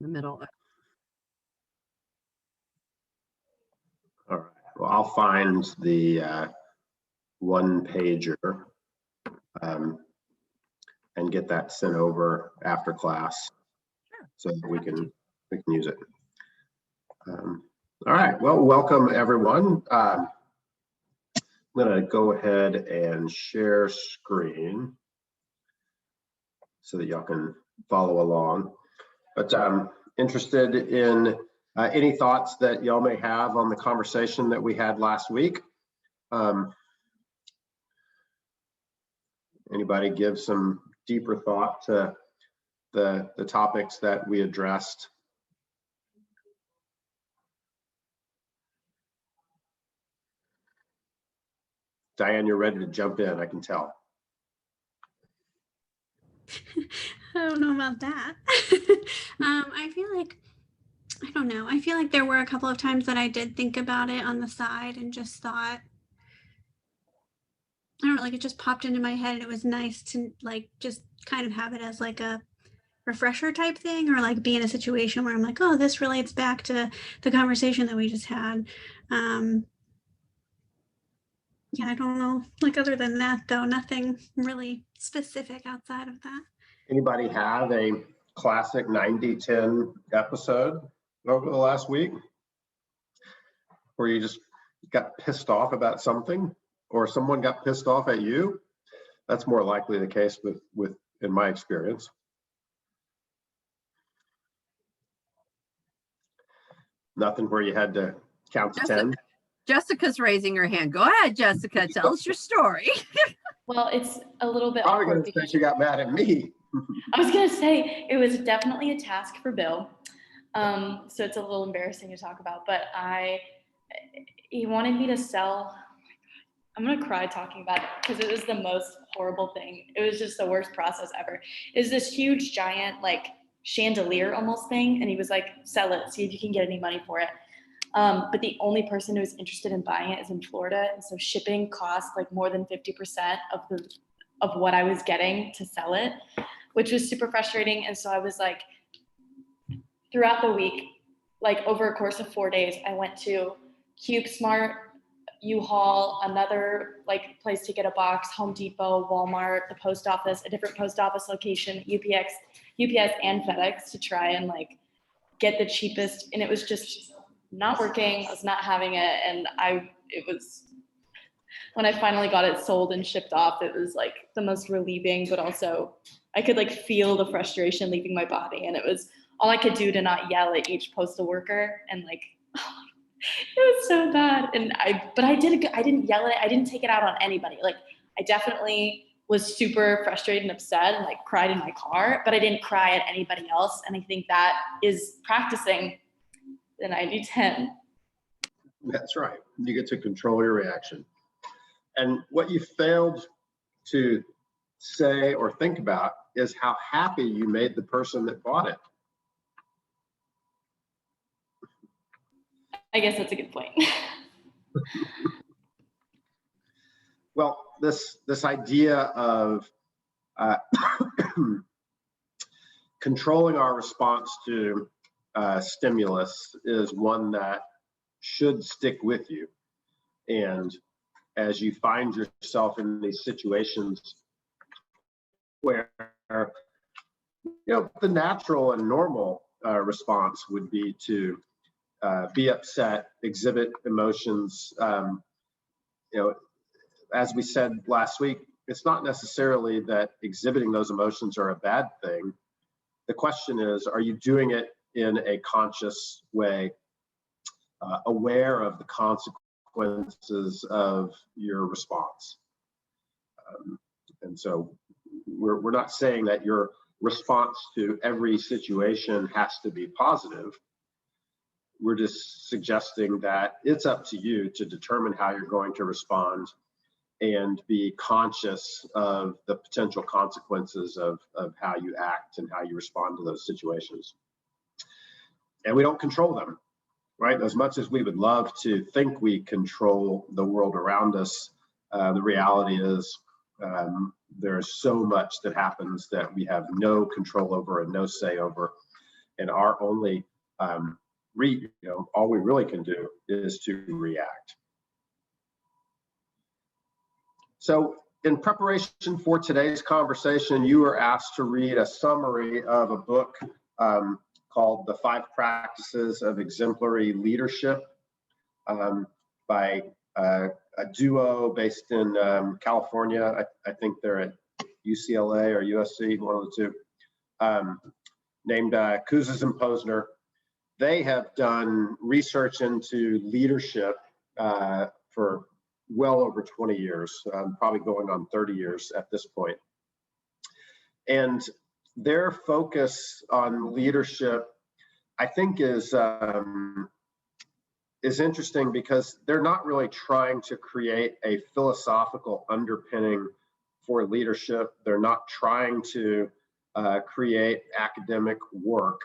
the middle. All right. Well, I'll find the one pager and get that sent over after class, so that we can use it. All right. Well, welcome everyone. I'm going to go ahead and share screen so that y'all can follow along. But I'm interested in any thoughts that y'all may have on the conversation that we had last week. Anybody give some deeper thought to the topics that we addressed? Diane, you're ready to jump in, I can tell. I don't know about that. I feel like, I don't know. I feel like there were a couple of times that I did think about it on the side and just thought, I don't know, like it just popped into my head and it was nice to like just kind of have it as like a refresher type thing, or like be in a situation where I'm like, oh, this relates back to the conversation that we just had. Yeah, I don't know. Like other than that though, nothing really specific outside of that. Anybody have a classic 90-10 episode over the last week where you just got pissed off about something, or someone got pissed off at you? That's more likely the case with in my experience. Nothing where you had to count to 10? Jessica's raising her hand. Go ahead, Jessica. Tell us your story. Well, it's a little bit Probably awkward going to say she got mad at me. I was going to say it was definitely a task for Bill. So it's a little embarrassing to talk about, but he wanted me to sell. I'm going to cry talking about it because it was the most horrible thing. It was just the worst process ever. It was this huge, giant, like chandelier almost thing. And he was like, sell it, see if you can get any money for it. But the only person who's interested in buying it is in Florida. And so shipping cost like more than 50% of what I was getting to sell it, which was super frustrating. And so I was like, throughout the week, like over a course of 4 days, I went to CubeSmart, U-Haul, another like place to get a box, Home Depot, Walmart, the post office, a different post office location, UPS and FedEx to try and like get the cheapest. And it was just not working. I was not having it. And it was, when I finally got it sold and shipped off, it was like the most relieving, but also I could like feel the frustration leaving my body. And it was all I could do to not yell at each postal worker. And like, it was so bad. But I didn't yell at it. I didn't take it out on anybody. Like I definitely was super frustrated and upset and like cried in my car, but I didn't cry at anybody else. And I think that is practicing the 90-10. That's right. You get to control your reaction. And what you failed to say or think about is how happy you made the person that bought it. I guess that's a good point. Well, this idea of controlling our response to stimulus is one that should stick with you. And as you find yourself in these situations where, the natural and normal response would be to be upset, exhibit emotions. As we said last week, it's not necessarily that exhibiting those emotions are a bad thing. The question is, are you doing it in a conscious way, aware of the consequences of your response? And so we're not saying that your response to every situation has to be positive. We're just suggesting that it's up to you to determine how you're going to respond and be conscious of the potential consequences of how you act and how you respond to those situations. And we don't control them, right? As much as we would love to think we control the world around us, the reality is there's so much that happens that we have no control over and no say over. and our only all we really can do is to react. So in preparation for today's conversation, you were asked to read a summary of a book called The 5 Practices of Exemplary Leadership by a duo based in California. I think they're at UCLA or USC, one of the two, named Kouzes and Posner. They have done research into leadership for well over 20 years, probably going on 30 years at this point. And their focus on leadership, I think, is interesting because they're not really trying to create a philosophical underpinning for leadership. They're not trying to create academic work.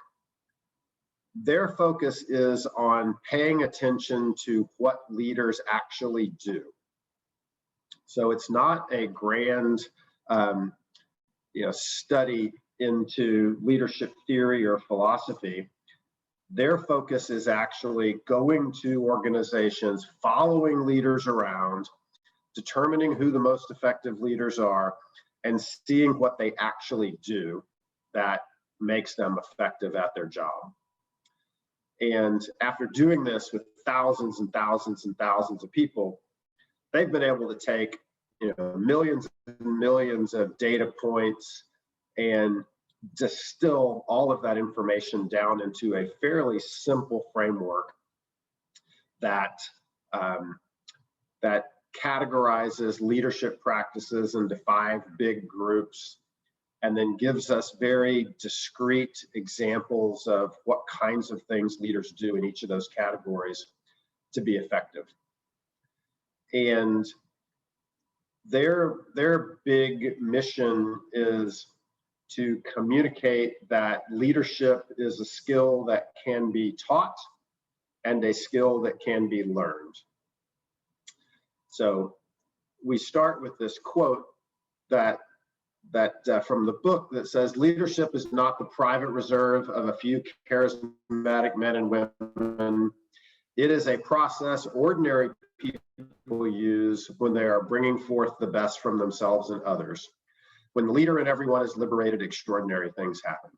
Their focus is on paying attention to what leaders actually do. So it's not a grand study into leadership theory or philosophy. Their focus is actually going to organizations, following leaders around, determining who the most effective leaders are, and seeing what they actually do that makes them effective at their job. And after doing this with thousands and thousands and thousands of people, they've been able to take millions and millions of data points and distill all of that information down into a fairly simple framework that that categorizes leadership practices into 5 big groups, and then gives us very discrete examples of what kinds of things leaders do in each of those categories to be effective. And their big mission is to communicate that leadership is a skill that can be taught and a skill that can be learned. So we start with this quote that from the book that says, "Leadership is not the private reserve of a few charismatic men and women. It is a process ordinary people use when they are bringing forth the best from themselves and others. When the leader and everyone is liberated, extraordinary things happen."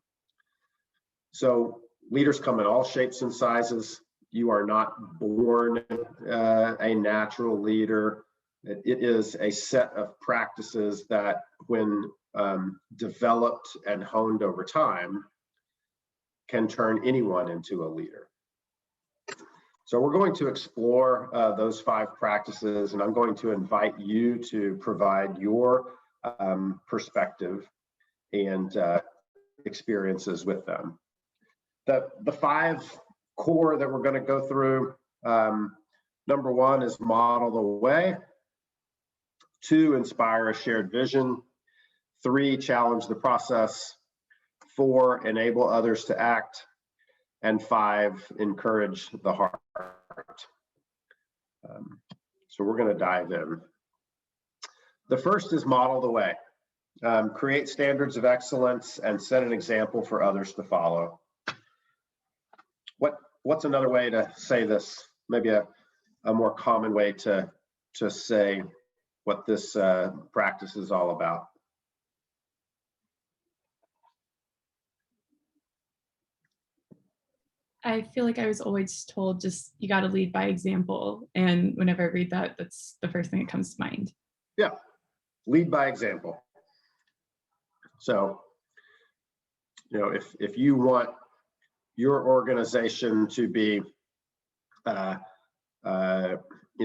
So leaders come in all shapes and sizes. You are not born a natural leader. It is a set of practices that, when developed and honed over time, can turn anyone into a leader. So we're going to explore those 5 practices, and I'm going to invite you to provide your perspective and experiences with them. The 5 core that we're going to go through, number 1 is model the way. 2, inspire a shared vision. 3, challenge the process. 4, enable others to act. And 5, encourage the heart. So we're going to dive in. The first is model the way. Create standards of excellence and set an example for others to follow. What's another way to say this? Maybe a more common way to say what this practice is all about. I feel like I was always told, just, you got to lead by example. And whenever I read that, that's the first thing that comes to mind. Yeah, lead by example. So, if you want your organization to be,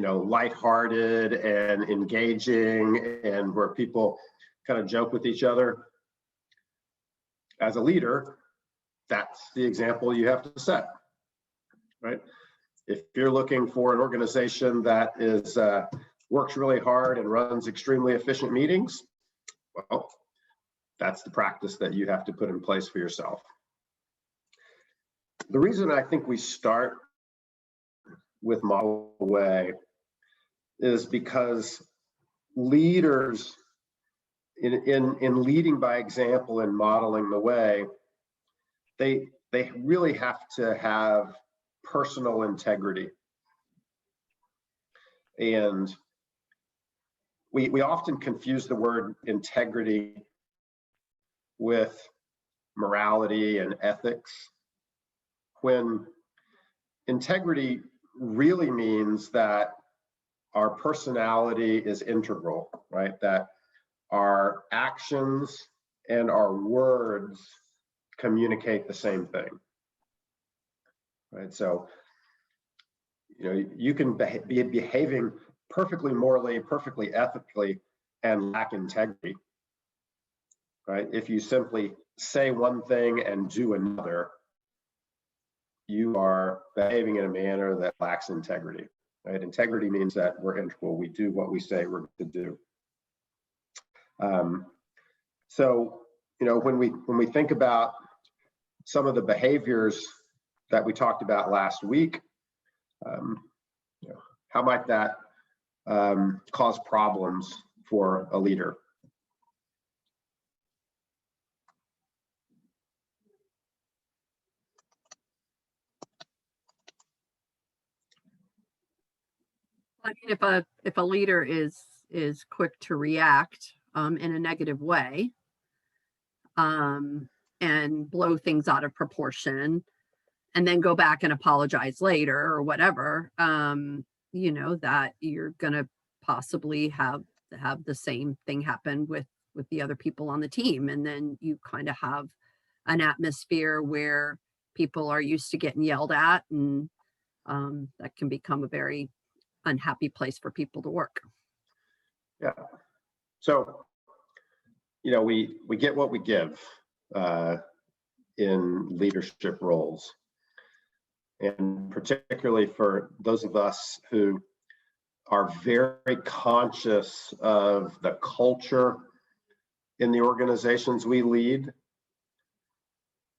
lighthearted and engaging, and where people kind of joke with each other, as a leader, that's the example you have to set, right? If you're looking for an organization that is works really hard and runs extremely efficient meetings, well, that's the practice that you have to put in place for yourself. The reason I think we start with model the way is because leaders, in leading by example and modeling the way, they they really have to have personal integrity. And we often confuse the word integrity with morality and ethics, when integrity really means that our personality is integral, right? That our actions and our words communicate the same thing, right? So, you can be behaving perfectly morally, perfectly ethically, and lack integrity, right? If you simply say one thing and do another, you are behaving in a manner that lacks integrity, right? Integrity means that we're integral. We do what we say we're going to do. So, when we think about some of the behaviors that we talked about last week, how might that cause problems for a leader? I mean, if a leader is quick to react in a negative way, and blow things out of proportion, and then go back and apologize later or whatever, that you're gonna possibly have the same thing happen with the other people on the team, and then you kind of have an atmosphere where people are used to getting yelled at, and that can become a very unhappy place for people to work. Yeah. So, we get what we give in leadership roles. And particularly for those of us who are very conscious of the culture in the organizations we lead,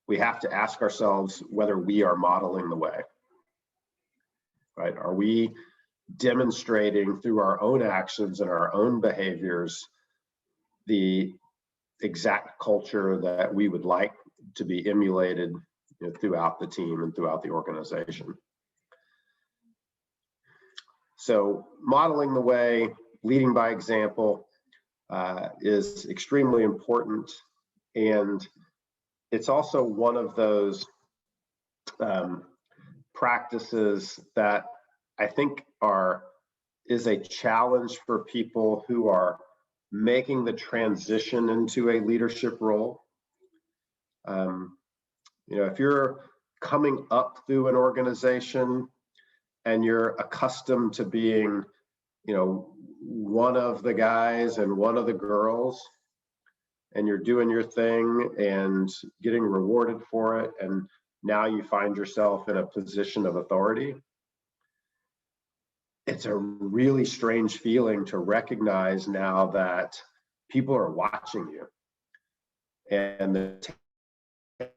we have to ask ourselves whether we are modeling the way, right? Are we demonstrating through our own actions and our own behaviors the exact culture that we would like to be emulated throughout the team and throughout the organization? So modeling the way, leading by example, is extremely important. And it's also one of those practices that I think is a challenge for people who are making the transition into a leadership role. If you're coming up through an organization and you're accustomed to being, one of the guys and one of the girls, and you're doing your thing and getting rewarded for it, and now you find yourself in a position of authority, it's a really strange feeling to recognize now that people are watching you and they're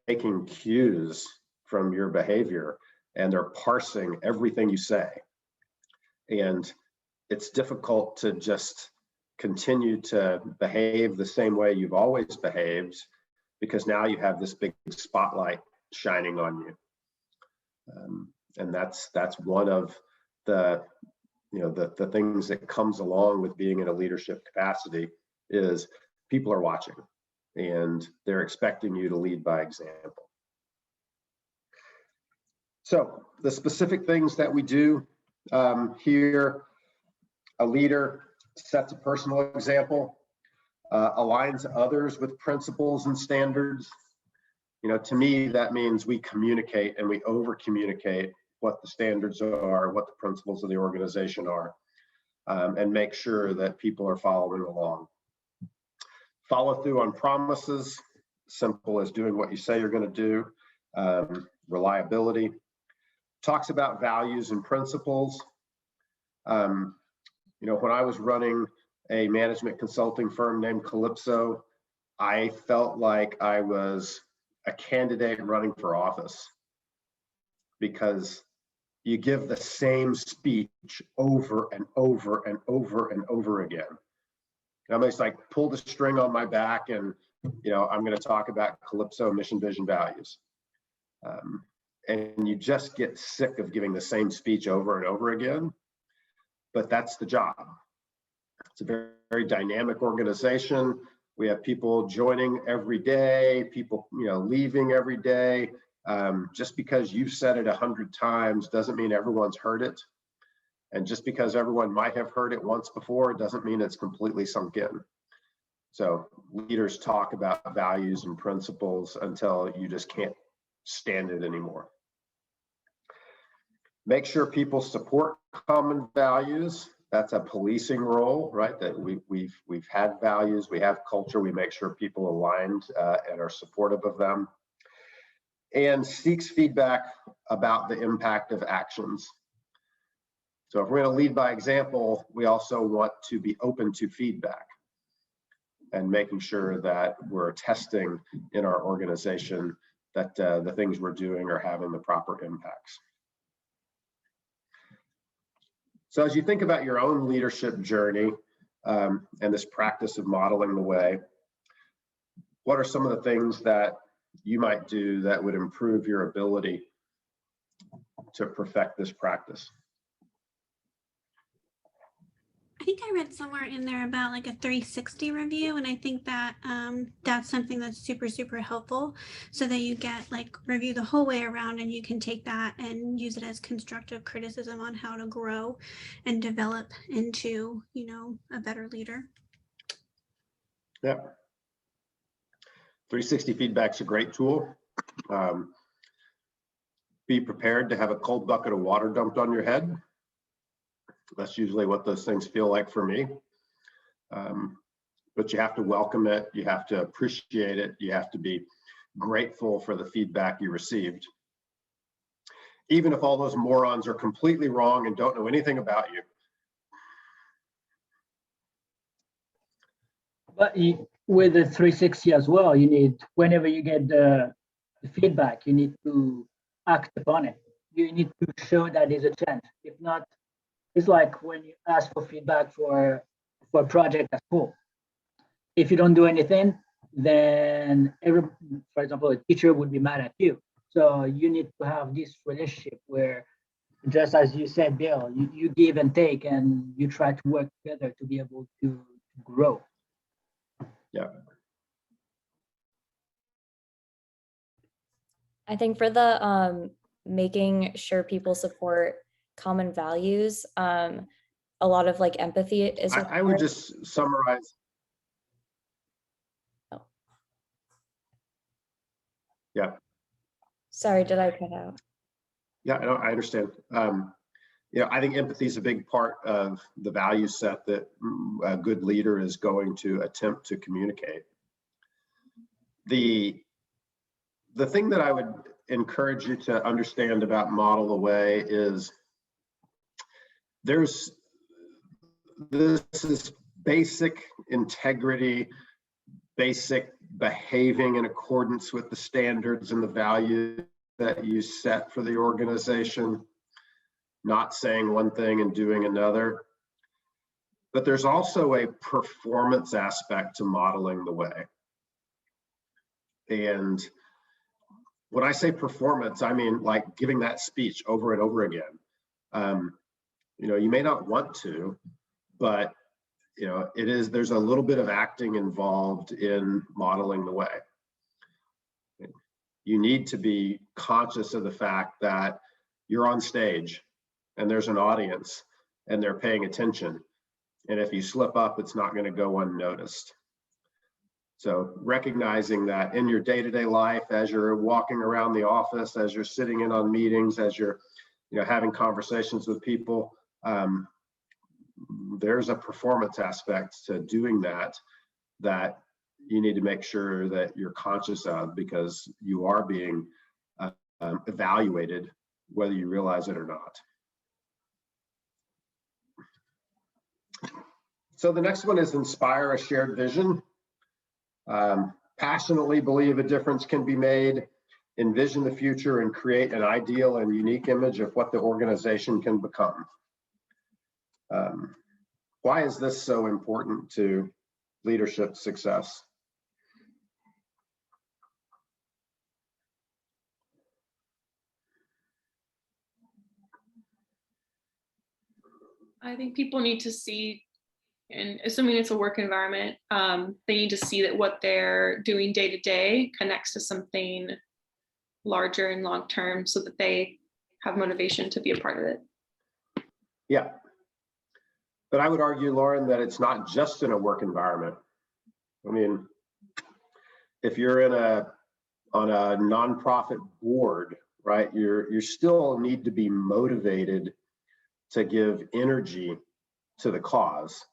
taking cues from your behavior and they're parsing everything you say. And it's difficult to just continue to behave the same way you've always behaved, because now you have this big spotlight shining on you. And that's one of the the things that comes along with being in a leadership capacity is people are watching and they're expecting you to lead by example. So the specific things that we do here, a leader sets a personal example, aligns others with principles and standards. To me, that means we communicate and we over communicate what the standards are, what the principles of the organization are, and make sure that people are following along. Follow through on promises, simple as doing what you say you're going to do. Reliability. Talks about values and principles. When I was running a management consulting firm named Calypso, I felt like I was a candidate running for office, because you give the same speech over and over and over and over again. And I'm just like, pull the string on my back and, I'm going to talk about Calypso mission, vision, values. And you just get sick of giving the same speech over and over again. But that's the job. It's a very, very dynamic organization. We have people joining every day, people leaving every day. Just because you've said it 100 times doesn't mean everyone's heard it. And just because everyone might have heard it once before doesn't mean it's completely sunk in. So leaders talk about values and principles until you just can't stand it anymore. Make sure people support common values. That's a policing role, right? That we've had values, we have culture, we make sure people aligned and are supportive of them. And seeks feedback about the impact of actions. So if we're going to lead by example, we also want to be open to feedback and making sure that we're testing in our organization that the things we're doing are having the proper impacts. So as you think about your own leadership journey and this practice of modeling the way, what are some of the things that you might do that would improve your ability to perfect this practice? I think I read somewhere in there about like a 360 review, and I think that that's something that's super, super helpful, so that you get review the whole way around, and you can take that and use it as constructive criticism on how to grow and develop into, a better leader. Yeah. 360 feedback's a great tool. Be prepared to have a cold bucket of water dumped on your head. That's usually what those things feel like for me. But you have to welcome it. You have to appreciate it. You have to be grateful for the feedback you received. Even if all those morons are completely wrong and don't know anything about you. But with the 360 as well, you need, whenever you get the feedback, you need to act upon it. You need to show that there's a change. If not, it's like when you ask for feedback for a project at school. If you don't do anything, then for example, a teacher would be mad at you. So you need to have this relationship where, just as you said, Bill, you give and take, and you try to work together to be able to grow. Yeah. I think for the making sure people support common values, a lot of empathy is required. I would just summarize. Oh. Yeah. Sorry, did I cut out? Yeah, I understand. I think empathy is a big part of the value set that a good leader is going to attempt to communicate. The thing that I would encourage you to understand about Model the Way is this is basic integrity, basic behaving in accordance with the standards and the values that you set for the organization, not saying one thing and doing another. But there's also a performance aspect to modeling the way. And when I say performance, I mean like giving that speech over and over again. You may not want to, but there's a little bit of acting involved in modeling the way. You need to be conscious of the fact that you're on stage and there's an audience and they're paying attention. And if you slip up, it's not going to go unnoticed. So recognizing that in your day-to-day life, as you're walking around the office, as you're sitting in on meetings, as you're having conversations with people, there's a performance aspect to doing that you need to make sure that you're conscious of, because you are being evaluated whether you realize it or not. So the next one is inspire a shared vision. Passionately believe a difference can be made, envision the future, and create an ideal and unique image of what the organization can become. Why is this so important to leadership success? I think people need to see, and assuming it's a work environment, they need to see that what they're doing day to day connects to something larger and long term so that they have motivation to be a part of it. Yeah. But I would argue, Lauren, that it's not just in a work environment. I mean, if you're on a nonprofit board, right, you still need to be motivated to give energy to the cause.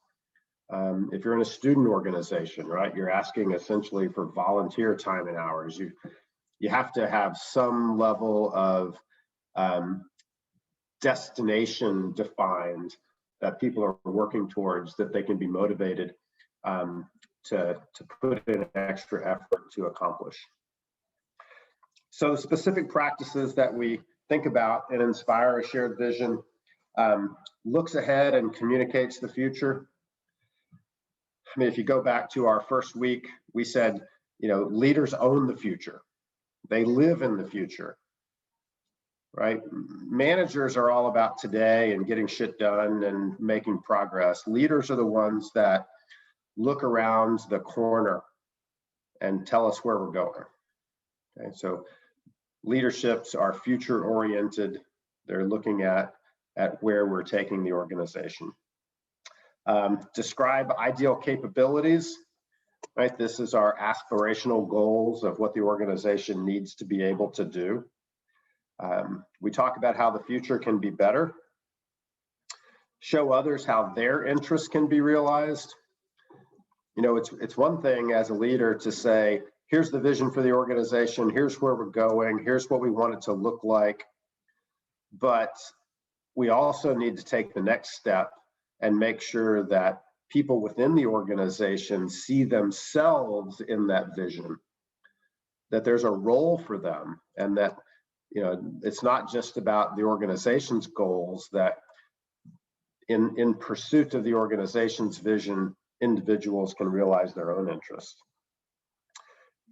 If you're in a student organization, right, you're asking essentially for volunteer time and hours. You have to have some level of destination defined that people are working towards, that they can be motivated to put in extra effort to accomplish. So the specific practices that we think about and inspire a shared vision looks ahead and communicates the future. I mean, if you go back to our first week, we said, leaders own the future. They live in the future, right? Managers are all about today and getting shit done and making progress. Leaders are the ones that look around the corner and tell us where we're going. Okay, so leaderships are future oriented. They're looking at where we're taking the organization. Describe ideal capabilities, right? This is our aspirational goals of what the organization needs to be able to do. We talk about how the future can be better. Show others how their interests can be realized. It's one thing as a leader to say, here's the vision for the organization, here's where we're going, here's what we want it to look like. But we also need to take the next step and make sure that people within the organization see themselves in that vision, that there's a role for them, and that it's not just about the organization's goals, that in pursuit of the organization's vision, individuals can realize their own interests.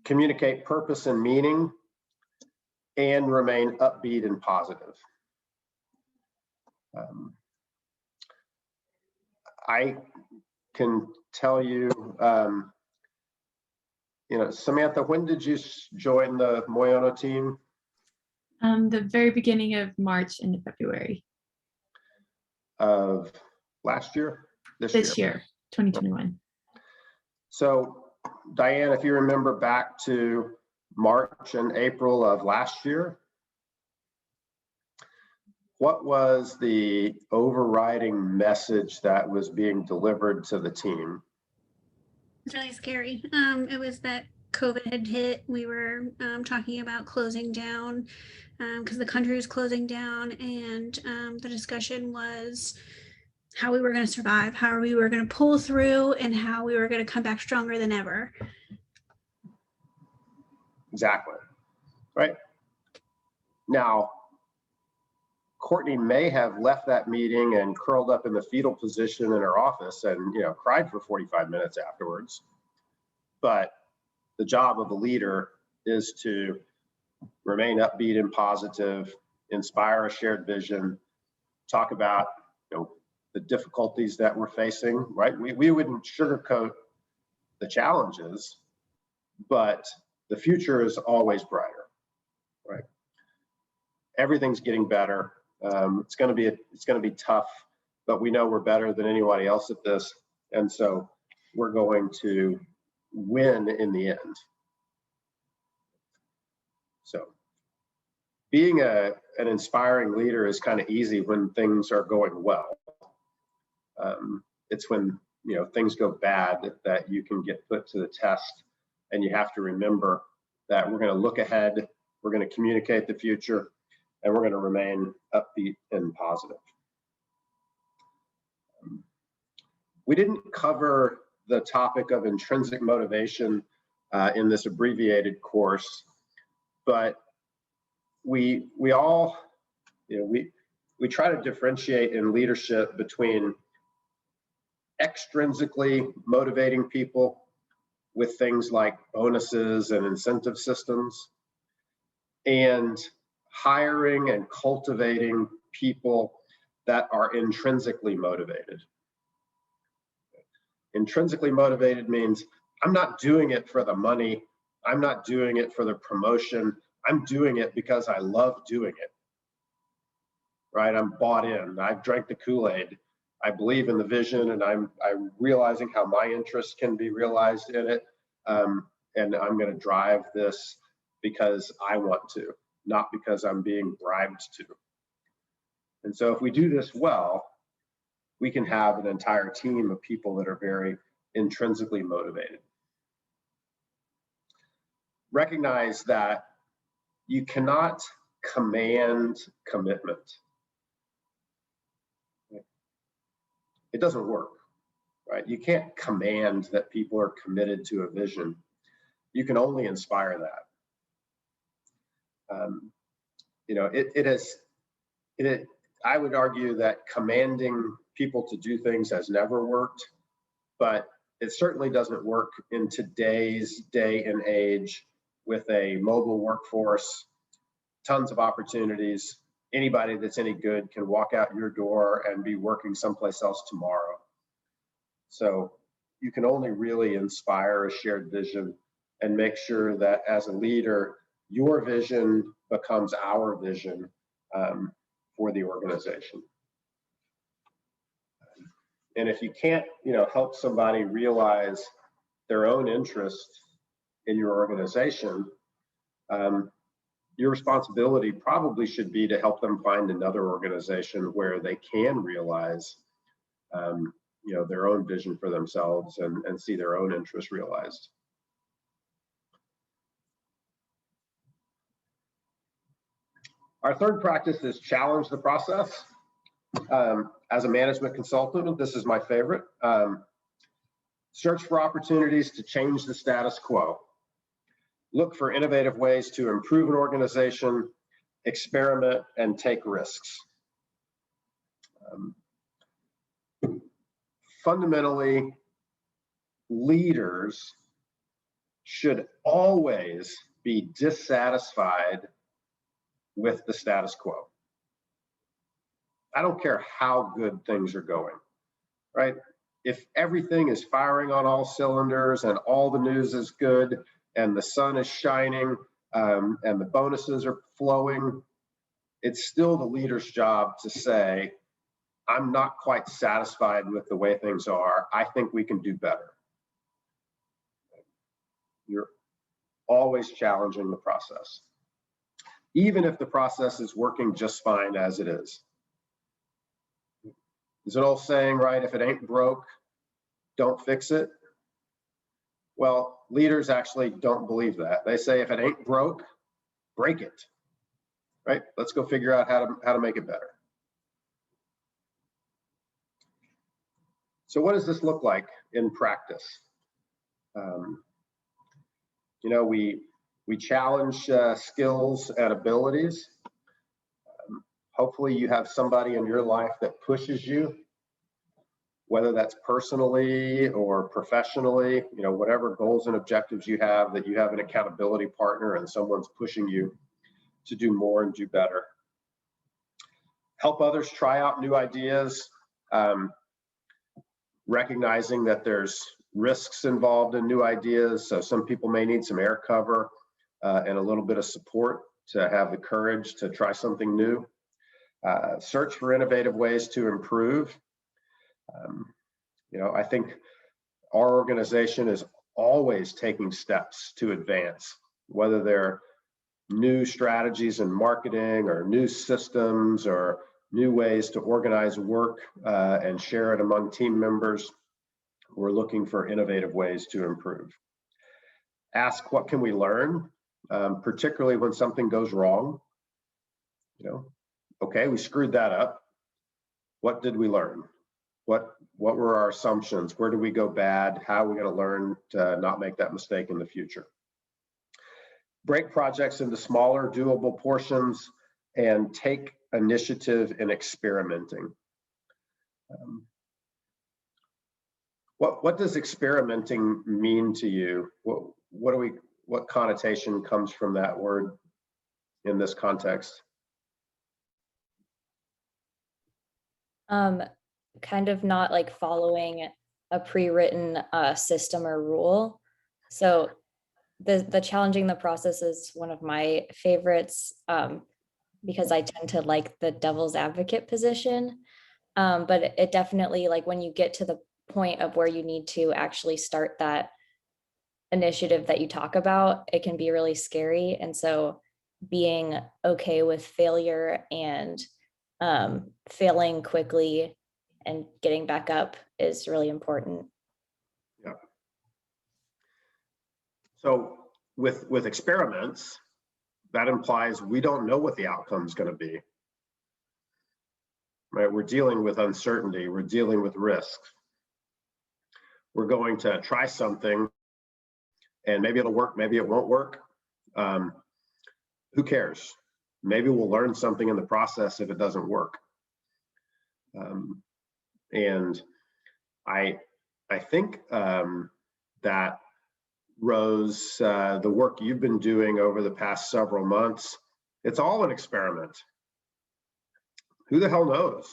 Communicate purpose and meaning, and remain upbeat and positive. I can tell you, Samantha, when did you join the Moyono team? The very beginning of March into February. Of last year? This year, 2021. So, Diane, if you remember back to March and April of last year, what was the overriding message that was being delivered to the team? It's really scary. It was that COVID had hit. We were talking about closing down because the country was closing down, and the discussion was how we were going to survive, how we were going to pull through, and how we were going to come back stronger than ever. Exactly. Right. Now, Courtney may have left that meeting and curled up in the fetal position in her office and cried for 45 minutes afterwards. But the job of a leader is to remain upbeat and positive, inspire a shared vision, talk about the difficulties that we're facing, right? We wouldn't sugarcoat the challenges, but the future is always brighter, right? Everything's getting better. It's going to be tough, but we know we're better than anybody else at this, and so we're going to win in the end. So, being an inspiring leader is kind of easy when things are going well. It's when things go bad that you can get put to the test, and you have to remember that we're going to look ahead, we're going to communicate the future, and we're going to remain upbeat and positive. We didn't cover the topic of intrinsic motivation in this abbreviated course, but we all, we try to differentiate in leadership between extrinsically motivating people with things like bonuses and incentive systems, and hiring and cultivating people that are intrinsically motivated. Intrinsically motivated means I'm not doing it for the money. I'm not doing it for the promotion. I'm doing it because I love doing it, right? I'm bought in. I've drank the Kool-Aid. I believe in the vision, and I'm realizing how my interests can be realized in it. And I'm going to drive this because I want to, not because I'm being bribed to. And so if we do this well, we can have an entire team of people that are very intrinsically motivated. Recognize that you cannot command commitment. It doesn't work, right? You can't command that people are committed to a vision. You can only inspire that. You know, I would argue that commanding people to do things has never worked, but it certainly doesn't work in today's day and age with a mobile workforce, tons of opportunities. Anybody that's any good can walk out your door and be working someplace else tomorrow. So you can only really inspire a shared vision and make sure that as a leader, your vision becomes our vision for the organization. And if you can't, help somebody realize their own interest in your organization, your responsibility probably should be to help them find another organization where they can realize, their own vision for themselves and see their own interests realized. Our third practice is challenge the process. As a management consultant, this is my favorite. Search for opportunities to change the status quo. Look for innovative ways to improve an organization, experiment, and take risks. Fundamentally, leaders should always be dissatisfied with the status quo. I don't care how good things are going, right? If everything is firing on all cylinders and all the news is good and the sun is shining and the bonuses are flowing, it's still the leader's job to say, I'm not quite satisfied with the way things are. I think we can do better. You're always challenging the process, even if the process is working just fine as it is. There's an old saying, right? If it ain't broke, don't fix it. Well, leaders actually don't believe that. They say, if it ain't broke, break it, right? Let's go figure out how to make it better. So what does this look like in practice? We challenge skills and abilities. Hopefully you have somebody in your life that pushes you, whether that's personally or professionally, whatever goals and objectives you have, that you have an accountability partner and someone's pushing you to do more and do better. Help others try out new ideas, recognizing that there's risks involved in new ideas. So some people may need some air cover and a little bit of support to have the courage to try something new. Search for innovative ways to improve. I think our organization is always taking steps to advance, whether they're new strategies in marketing or new systems or new ways to organize work and share it among team members. We're looking for innovative ways to improve. Ask, what can we learn, particularly when something goes wrong? Okay, we screwed that up. What did we learn? What were our assumptions? Where did we go bad? How are we going to learn to not make that mistake in the future? Break projects into smaller, doable portions and take initiative in experimenting. What does experimenting mean to you? What connotation comes from that word in this context? Kind of not like following a pre-written system or rule. So the challenging the process is one of my favorites, because I tend to like the devil's advocate position. But it definitely, like when you get to the point of where you need to actually start that initiative that you talk about, it can be really scary. And so being okay with failure and failing quickly and getting back up is really important. Yeah. So with experiments, that implies we don't know what the outcome is going to be. Right? We're dealing with uncertainty. We're dealing with risk. We're going to try something, and maybe it'll work, maybe it won't work. Who cares? Maybe we'll learn something in the process if it doesn't work. And I think that, Rose, the work you've been doing over the past several months, it's all an experiment. Who the hell knows?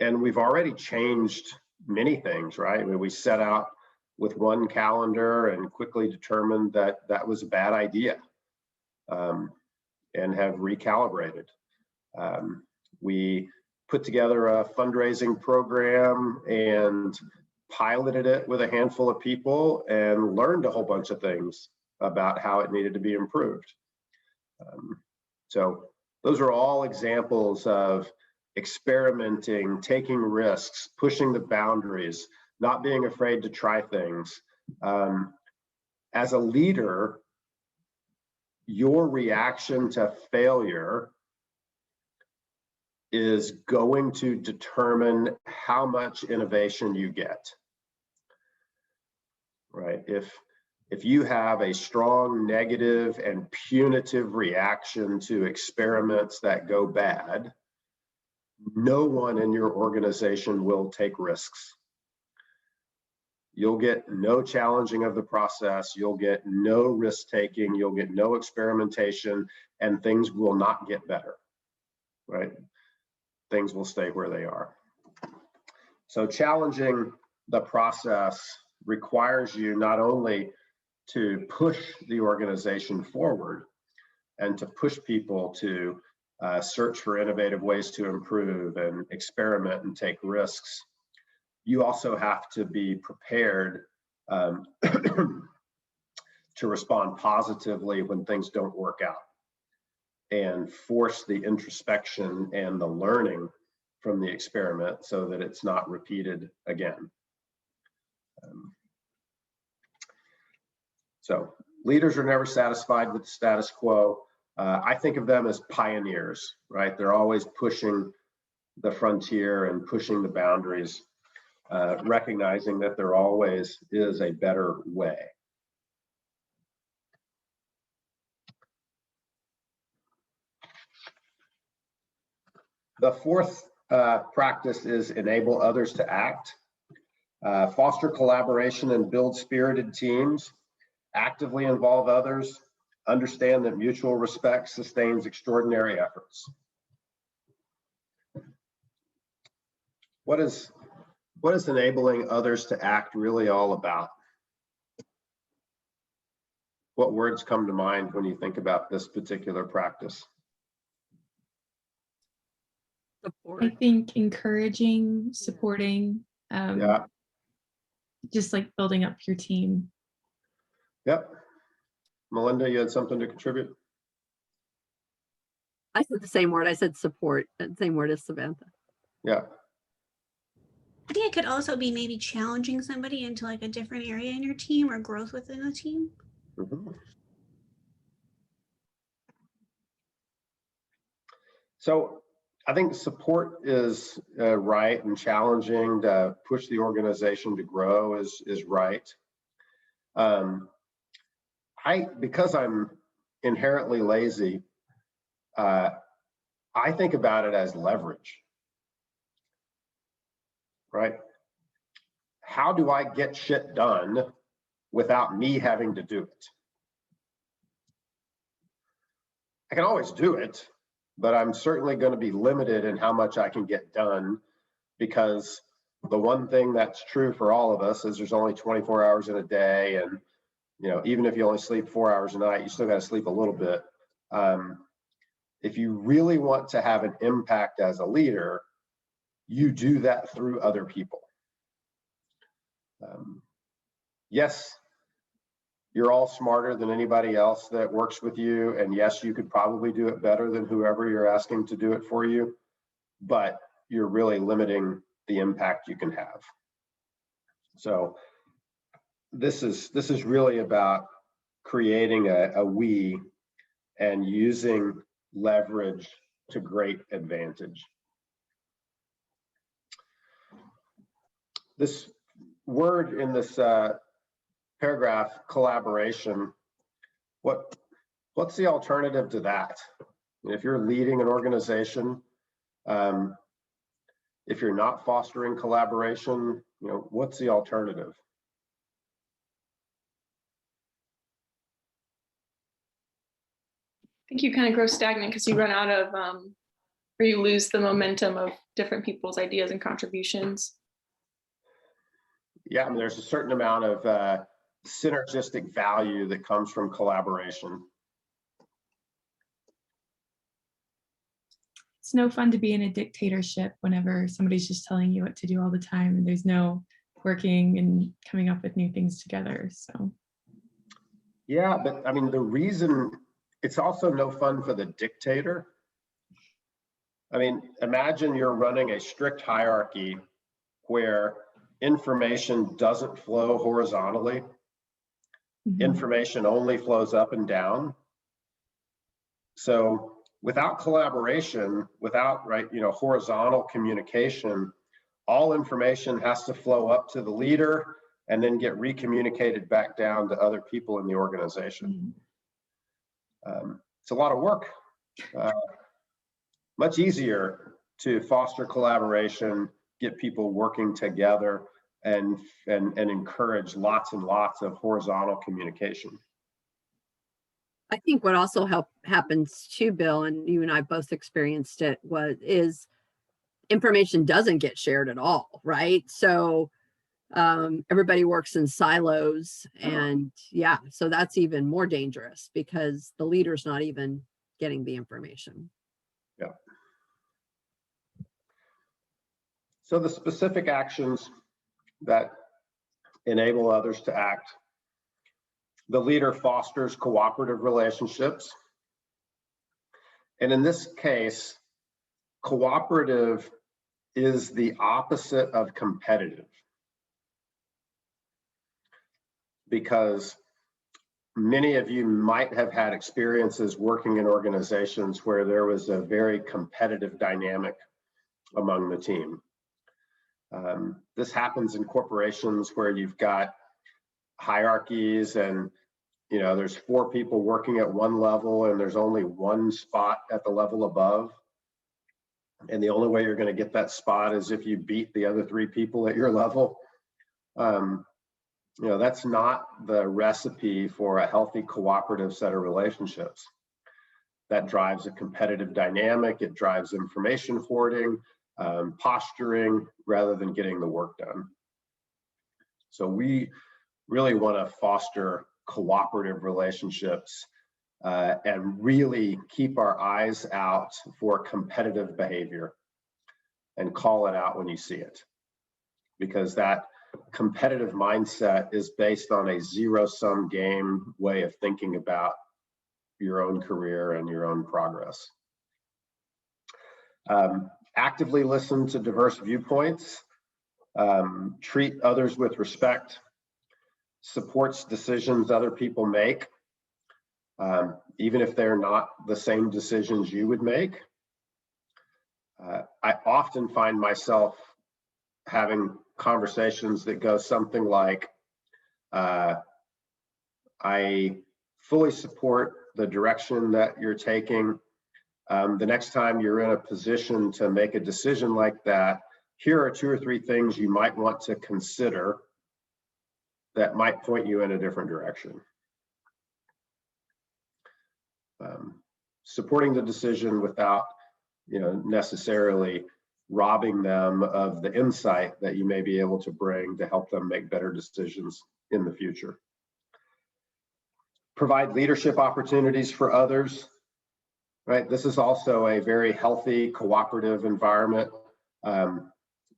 And we've already changed many things, right? I mean, we set out with one calendar and quickly determined that that was a bad idea, and have recalibrated. We put together a fundraising program and piloted it with a handful of people and learned a whole bunch of things about how it needed to be improved. So those are all examples of experimenting, taking risks, pushing the boundaries, not being afraid to try things. As a leader, your reaction to failure is going to determine how much innovation you get. Right? If you have a strong negative and punitive reaction to experiments that go bad, no one in your organization will take risks. You'll get no challenging of the process, you'll get no risk taking, you'll get no experimentation, and things will not get better, right? Things will stay where they are. So challenging the process requires you not only to push the organization forward and to push people to search for innovative ways to improve and experiment and take risks, you also have to be prepared to respond positively when things don't work out and force the introspection and the learning from the experiment so that it's not repeated again. So leaders are never satisfied with the status quo. I think of them as pioneers, right? They're always pushing the frontier and pushing the boundaries, recognizing that there always is a better way. The fourth practice is enable others to act. Foster collaboration and build spirited teams. Actively involve others. Understand that mutual respect sustains extraordinary efforts. What is enabling others to act really all about? What words come to mind when you think about this particular practice? Support. I think encouraging, supporting, Yeah. just like building up your team. Yep. Melinda, you had something to contribute? I said the same word. I said support. Same word as Samantha. Yeah. I think it could also be maybe challenging somebody into like a different area in your team or growth within the team. Mm-hmm. So I think support is right, and challenging to push the organization to grow is right. Because I'm inherently lazy, I think about it as leverage, right? How do I get shit done without me having to do it? I can always do it, but I'm certainly going to be limited in how much I can get done, because the one thing that's true for all of us is there's only 24 hours in a day. And, even if you only sleep 4 hours a night, you still got to sleep a little bit. If you really want to have an impact as a leader, you do that through other people. Yes, you're all smarter than anybody else that works with you. And yes, you could probably do it better than whoever you're asking to do it for you, but you're really limiting the impact you can have. So this is really about creating a we and using leverage to great advantage. This word in this paragraph, collaboration, what's the alternative to that? If you're leading an organization, if you're not fostering collaboration, what's the alternative? I think you kind of grow stagnant because you run out of, or you lose the momentum of different people's ideas and contributions. Yeah, I mean, there's a certain amount of synergistic value that comes from collaboration. It's no fun to be in a dictatorship whenever somebody's just telling you what to do all the time and there's no working and coming up with new things together. So yeah, but I mean, the reason it's also no fun for the dictator. I mean, imagine you're running a strict hierarchy where information doesn't flow horizontally. mhm. Information only flows up and down. So without collaboration, without horizontal communication, all information has to flow up to the leader and then get recommunicated back down to other people in the organization. It's a lot of work. Much easier to foster collaboration, get people working together, and encourage lots and lots of horizontal communication. I think what also happens too, Bill, and you and I both experienced it, is information doesn't get shared at all, right? So everybody works in silos, and yeah, so that's even more dangerous because the leader's not even getting the information. Yeah. So the specific actions that enable others to act: the leader fosters cooperative relationships. And in this case, cooperative is the opposite of competitive, because many of you might have had experiences working in organizations where there was a very competitive dynamic among the team. This happens in corporations where you've got hierarchies and there's 4 people working at one level and there's only one spot at the level above. And the only way you're going to get that spot is if you beat the other 3 people at your level. That's not the recipe for a healthy cooperative set of relationships. That drives a competitive dynamic. It drives information hoarding, posturing, rather than getting the work done. So we really want to foster cooperative relationships and really keep our eyes out for competitive behavior and call it out when you see it, because that competitive mindset is based on a zero-sum game way of thinking about your own career and your own progress. Actively listen to diverse viewpoints, treat others with respect, supports decisions other people make, even if they're not the same decisions you would make. I often find myself having conversations that go something like, I fully support the direction that you're taking. The next time you're in a position to make a decision like that, here are 2 or 3 things you might want to consider that might point you in a different direction. supporting the decision without, necessarily robbing them of the insight that you may be able to bring to help them make better decisions in the future. Provide leadership opportunities for others, right? This is also a very healthy, cooperative environment. I'm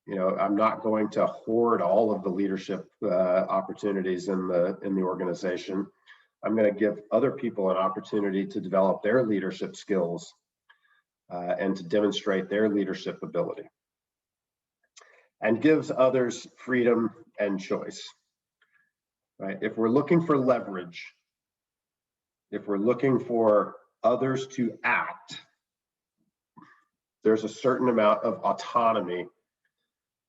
not going to hoard all of the leadership opportunities in the organization. I'm going to give other people an opportunity to develop their leadership skills and to demonstrate their leadership ability. And gives others freedom and choice, right? If we're looking for leverage, if we're looking for others to act, there's a certain amount of autonomy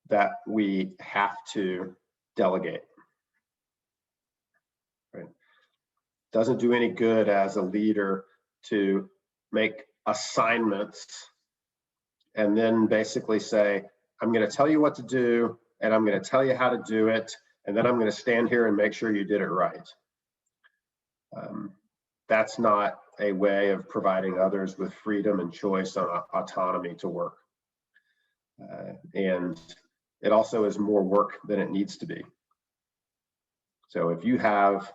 that we have to delegate. Right? Doesn't do any good as a leader to make assignments and then basically say, I'm going to tell you what to do, and I'm going to tell you how to do it, and then I'm going to stand here and make sure you did it right. That's not a way of providing others with freedom and choice and autonomy to work. And it also is more work than it needs to be. So if you have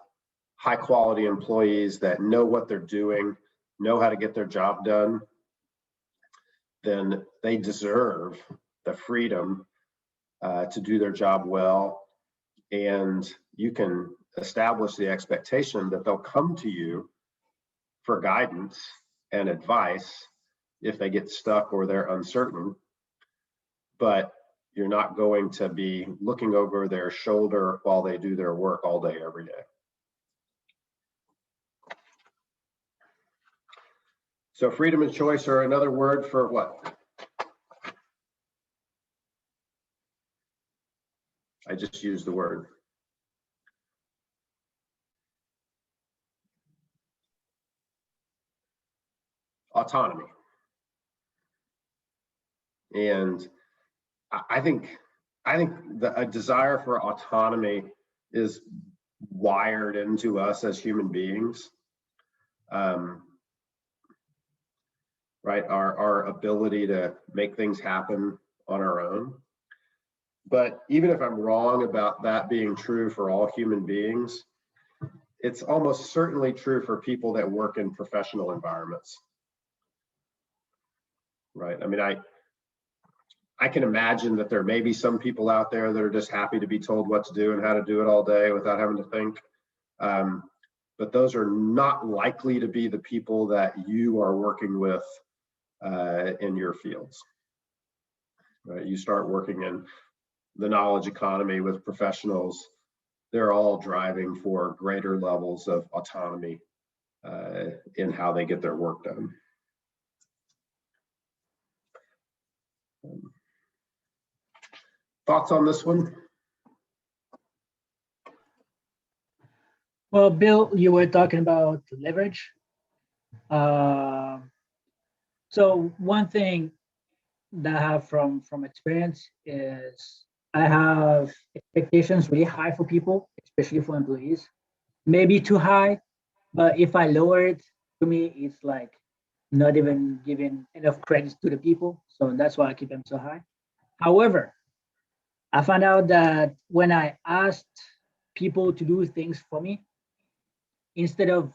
high quality employees that know what they're doing, know how to get their job done, then they deserve the freedom to do their job well. And you can establish the expectation that they'll come to you for guidance and advice if they get stuck or they're uncertain, but you're not going to be looking over their shoulder while they do their work all day, every day. So freedom and choice are another word for what? I just used the word. Autonomy. And I think a desire for autonomy is wired into us as human beings. Right, our ability to make things happen on our own. But even if I'm wrong about that being true for all human beings, it's almost certainly true for people that work in professional environments. Right, I mean, I can imagine that there may be some people out there that are just happy to be told what to do and how to do it all day without having to think. But those are not likely to be the people that you are working with in your fields. Right? You start working in the knowledge economy with professionals, they're all driving for greater levels of autonomy in how they get their work done. Thoughts on this one? Well, Bill, you were talking about leverage. So one thing that I have from experience is I have expectations really high for people, especially for employees. Maybe too high, but if I lower it, to me, it's like not even giving enough credit to the people. So that's why I keep them so high. However, I found out that when I asked people to do things for me, instead of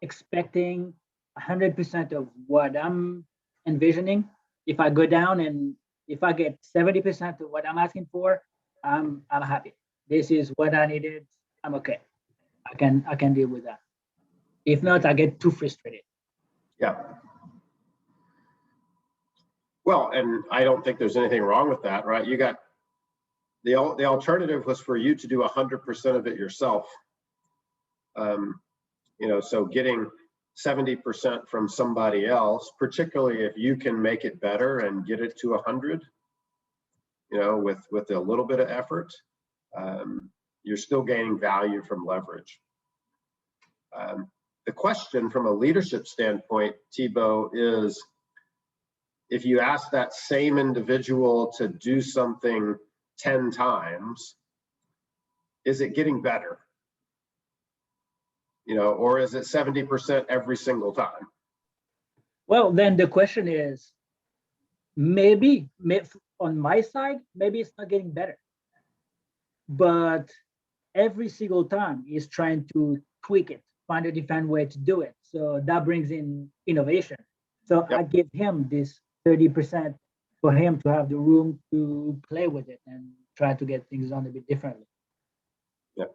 expecting 100% of what I'm envisioning, if I go down and if I get 70% of what I'm asking for, I'm happy. This is what I needed. I'm okay. I can deal with that. If not, I get too frustrated. Yeah. Well, and I don't think there's anything wrong with that, right? You got the alternative was for you to do 100% of it yourself. So getting 70% from somebody else, particularly if you can make it better and get it to 100, with a little bit of effort, you're still gaining value from leverage. The question from a leadership standpoint, Thibaut, is if you ask that same individual to do something 10 times, is it getting better? Or is it 70% every single time? Well, then the question is, maybe on my side, maybe it's not getting better, but every single time he's trying to tweak it, find a different way to do it. So that brings in innovation. So I give him this 30% for him to have the room to play with it and try to get things done a bit differently. Yep.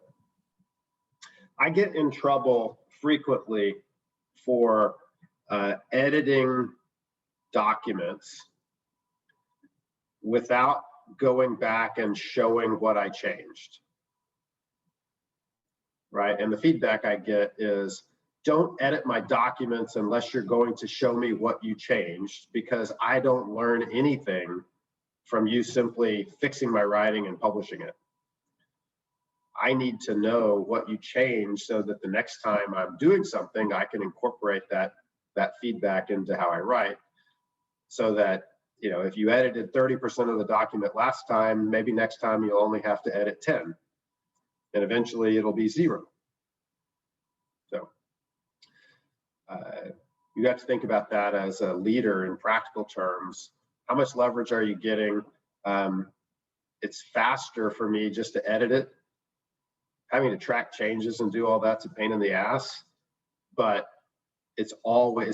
I get in trouble frequently for editing documents without going back and showing what I changed. Right? And the feedback I get is, don't edit my documents unless you're going to show me what you changed, because I don't learn anything from you simply fixing my writing and publishing it. I need to know what you changed so that the next time I'm doing something, I can incorporate that feedback into how I write, so that, you know, if you edited 30% of the document last time, maybe next time you'll only have to edit 10, and eventually it'll be 0. So you have to think about that as a leader in practical terms. How much leverage are you getting? It's faster for me just to edit it. Having to track changes and do all that's a pain in the ass, but it's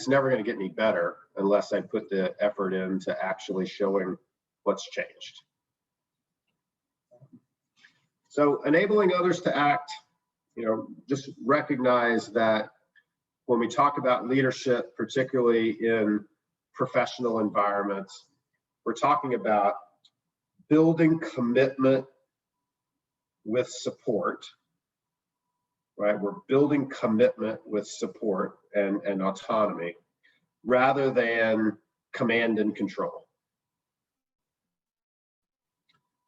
never going to get any better unless I put the effort into actually showing what's changed. So enabling others to act, you know, just recognize that when we talk about leadership, particularly in professional environments, we're talking about building commitment with support, right? We're building commitment with support and autonomy rather than command and control,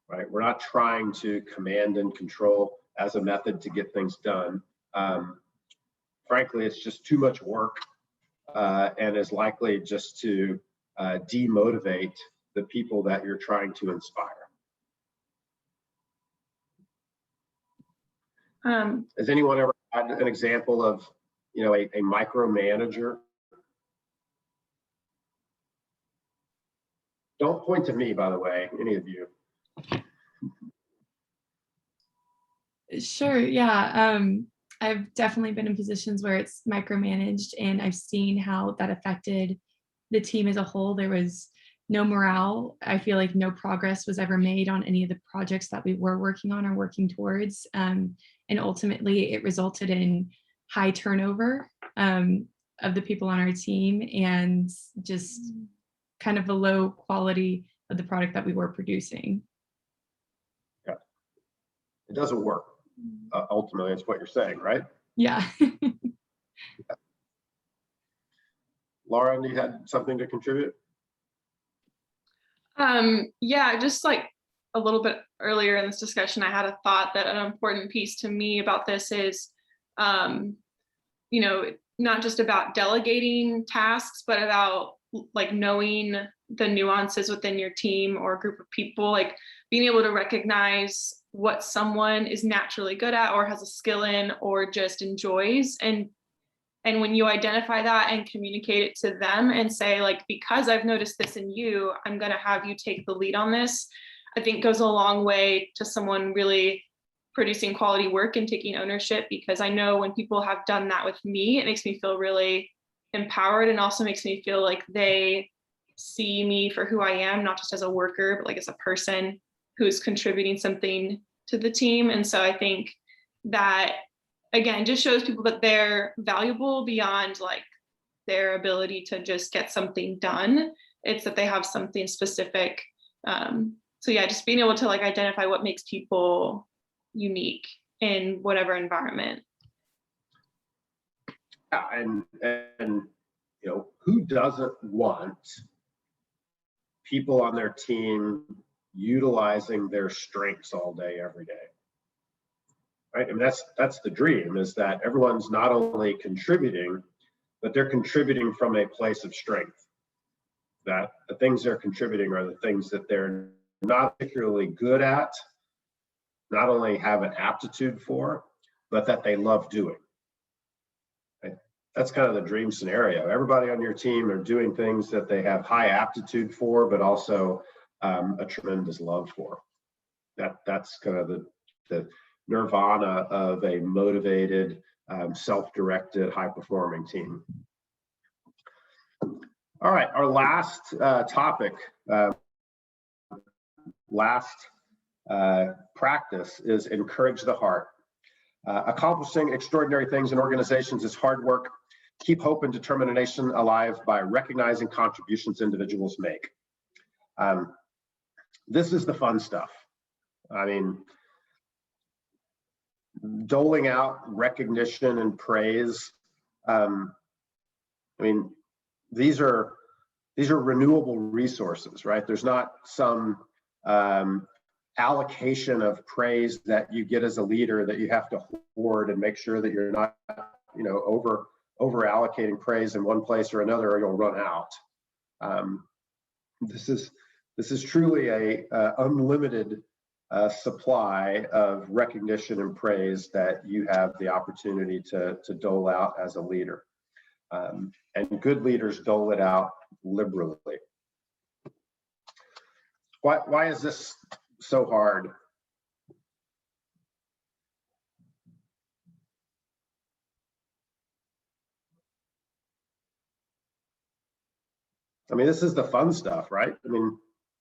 right? We're not trying to command and control as a method to get things done. Frankly, it's just too much work and is likely just to demotivate the people that you're trying to inspire. Has anyone ever had an example of, you know, a micromanager? Don't point to me, by the way, any of you. Sure, yeah. I've definitely been in positions where it's micromanaged, and I've seen how that affected the team as a whole. There was no morale. I feel like no progress was ever made on any of the projects that we were working on or working towards. And ultimately, it resulted in high turnover of the people on our team and just kind of a low quality of the product that we were producing. Yeah, it doesn't work. Ultimately, it's what you're saying, right? Yeah. Laura, you had something to contribute? Yeah, just like a little bit earlier in this discussion, I had a thought that an important piece to me about this is, you know, not just about delegating tasks, but about like knowing the nuances within your team or group of people, like being able to recognize what someone is naturally good at or has a skill in or just enjoys. And when you identify that and communicate it to them and say, like, because I've noticed this in you, I'm going to have you take the lead on this, I think goes a long way to someone really producing quality work and taking ownership, because I know when people have done that with me, it makes me feel really empowered and also makes me feel like they see me for who I am, not just as a worker, but like as a person who's contributing something to the team. And so I think that, again, just shows people that they're valuable beyond like their ability to just get something done. It's that they have something specific. So yeah, just being able to like identify what makes people unique in whatever environment. Yeah, and you know, who doesn't want people on their team utilizing their strengths all day, every day? Right? I mean, that's the dream, is that everyone's not only contributing, but they're contributing from a place of strength. That the things they're contributing are the things that they're not particularly good at, not only have an aptitude for, but that they love doing. Right? that's kind of the dream scenario. Everybody on your team are doing things that they have high aptitude for, but also a tremendous love for. That's kind of the nirvana of a motivated, self-directed, high-performing team. All right, our last topic, last practice is encourage the heart. Accomplishing extraordinary things in organizations is hard work. Keep hope and determination alive by recognizing contributions individuals make. This is the fun stuff. I mean, doling out recognition and praise. I mean, these are renewable resources, right? There's not some allocation of praise that you get as a leader that you have to hoard and make sure that you're not, over allocating praise in one place or another, or you'll run out. This is truly a unlimited supply of recognition and praise that you have the opportunity to dole out as a leader. And good leaders dole it out liberally. Why is this so hard? I mean, this is the fun stuff, right? I mean,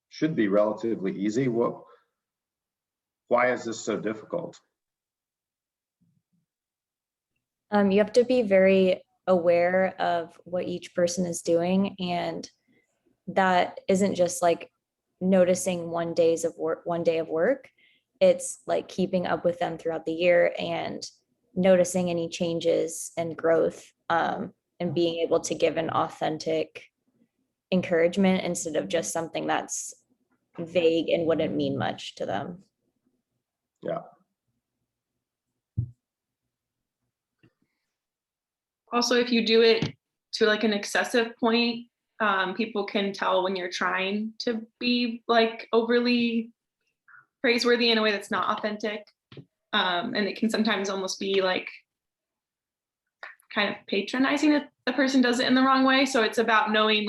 should be relatively easy. Why is this so difficult? You have to be very aware of what each person is doing, and that isn't just like noticing one day of work. It's like keeping up with them throughout the year and noticing any changes and growth, and being able to give an authentic encouragement instead of just something that's vague and wouldn't mean much to them. Yeah. Also, if you do it to like an excessive point, people can tell when you're trying to be like overly praiseworthy in a way that's not authentic. And it can sometimes almost be like kind of patronizing if the person does it in the wrong way. So it's about knowing,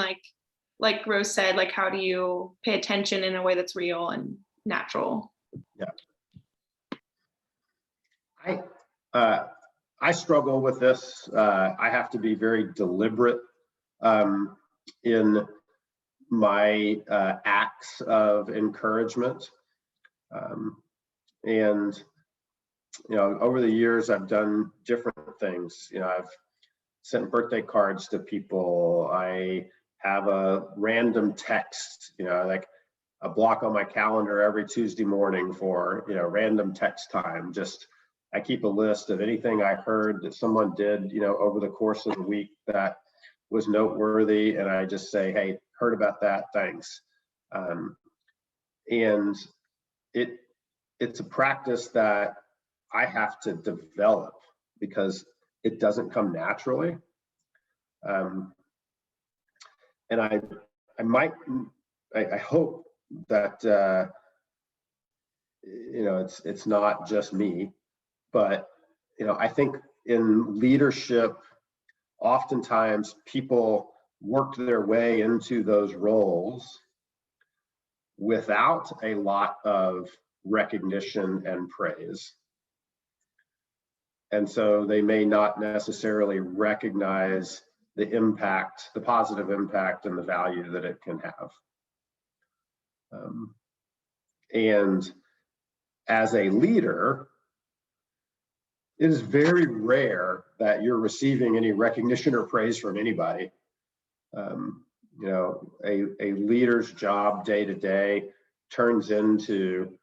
like Rose said, like how do you pay attention in a way that's real and natural? Yeah. I struggle with this. I have to be very deliberate in my acts of encouragement. And, over the years, I've done different things. I've sent birthday cards to people. I have a random text, like a block on my calendar every Tuesday morning for, random text time. I keep a list of anything I heard that someone did, over the course of the week that was noteworthy. And I just say, hey, heard about that, thanks. And it's a practice that I have to develop because it doesn't come naturally. And I hope that, it's not just me. But, I think in leadership, oftentimes people work their way into those roles without a lot of recognition and praise. And so they may not necessarily recognize the impact, the positive impact and the value that it can have. And as a leader, it is very rare that you're receiving any recognition or praise from anybody. A leader's job day to day turns into,